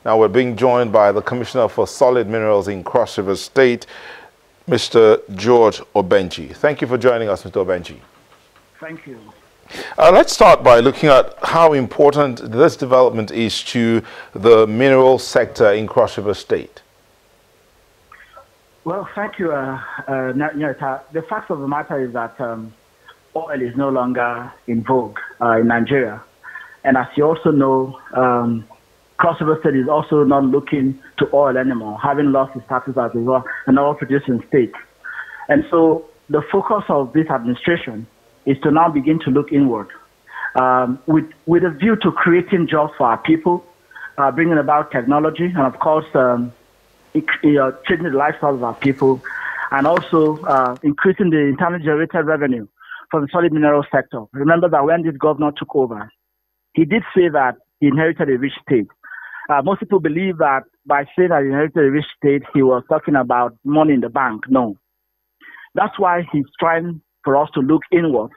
Now we're being joined by the Commissioner for Solid Minerals in Cross River State, Mr. George Obenchi. Thank you for joining us, Mr. Obenchi. Thank you. Let's start by looking at how important this development is to the mineral sector in Cross River State. Well, thank you, Nyota. The fact of the matter is that oil is no longer in vogue in Nigeria. And as you also know, Cross River State is also not looking to oil anymore, having lost its status as an oil-producing state. And so the focus of this administration is to now begin to look inward with a view to creating jobs for our people, bringing about technology, and of course, changing the lifestyle of our people, and also increasing the internally generated revenue from the solid mineral sector. Remember that when this governor took over, he did say that he inherited a rich state. Most people believe that by saying that he inherited a rich state, he was talking about money in the bank. No. That's why he's trying for us to look inward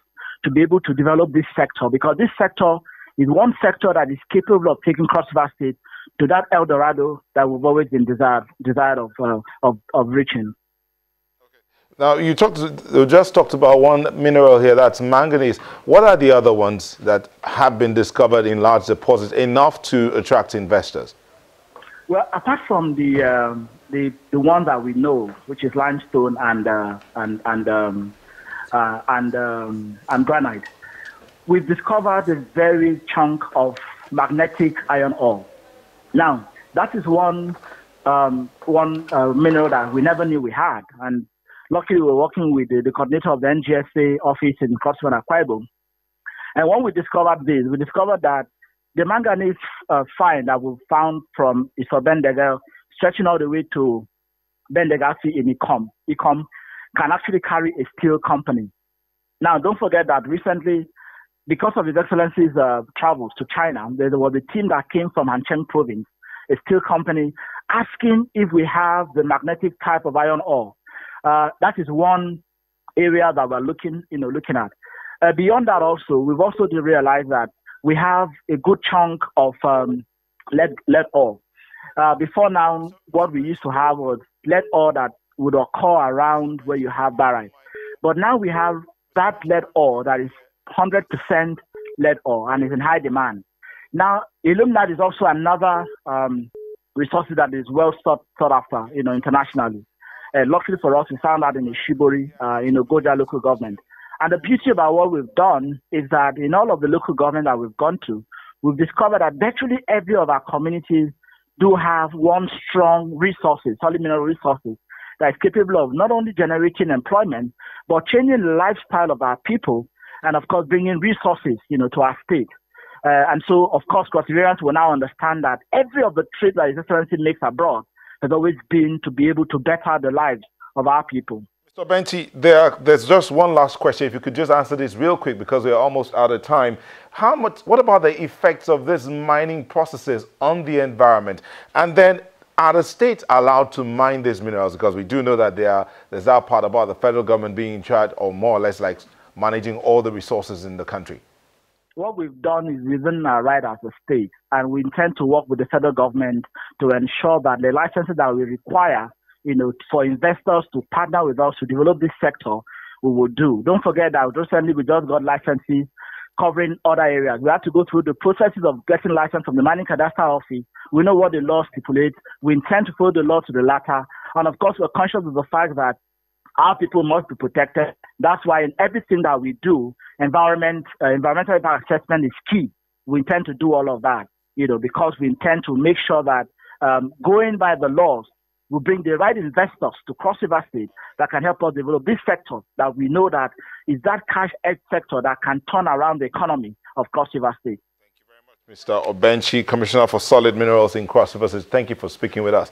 to be able to develop this sector, because this sector is one sector that is capable of taking Cross River State to that El Dorado that we've always been desired of reaching. Now, you just talked about one mineral here, that's manganese. What are the other ones that have been discovered in large deposits enough to attract investors? Well, apart from the one that we know, which is limestone and granite, we've discovered a very chunk of magnetic iron ore. Now, that is one mineral that we never knew we had, and luckily, we're working with the coordinator of the NGSA office in Cross River and Akwa Ibom. And when we discovered this, we discovered that the manganese find that we found from Bendega, stretching all the way to Bendegasi in Comm, can actually carry a steel company. Now, don't forget that recently, because of His Excellency's travels to China, there was a team that came from Hancheng province, a steel company, asking if we have the magnetic type of iron ore. That is one area that we're looking at. Beyond that, also, we've also realized that we have a good chunk of lead ore. Before now, what we used to have was lead ore that would occur around where you have barite. But now we have that lead ore that is 100% lead ore and is in high demand. Now, illuminate is also another resource that is well sought after, internationally. Luckily for us, we found out in Ishibori, Goja local government. And the beauty about what we've done is that in all of the local government that we've gone to, we've discovered that virtually every of our communities do have one strong resources, solid mineral resources, that is capable of not only generating employment, but changing the lifestyle of our people, and of course, bringing resources, to our state. And so, of course, Cross Riverians will now understand that every of the trade that His Excellency makes abroad has always been to be able to better the lives of our people. Mr. Obenchi, there's just one last question. If you could just answer this real quick because we're almost out of time. What about the effects of these mining processes on the environment? And then are the states allowed to mine these minerals? Because we do know that there's that part about the federal government being in charge, or more or less like managing all the resources in the country. What we've done is within our right as a state, and we intend to work with the federal government to ensure that the licenses that we require, for investors to partner with us to develop this sector, we will do. Don't forget that recently we just got licenses covering other areas. We have to go through the processes of getting license from the mining cadastre office. We know what the law stipulates. We intend to follow the law to the latter. And of course, we're conscious of the fact that our people must be protected. That's why in everything that we do, environmental impact assessment is key. We intend to do all of that, because we intend to make sure that going by the laws, we bring the right investors to Cross River State that can help us develop this sector that we know that is that cash-edge sector that can turn around the economy of Cross River State. Thank you very much, Mr. Obenchi, Commissioner for Solid Minerals in Cross River State. Thank you for speaking with us.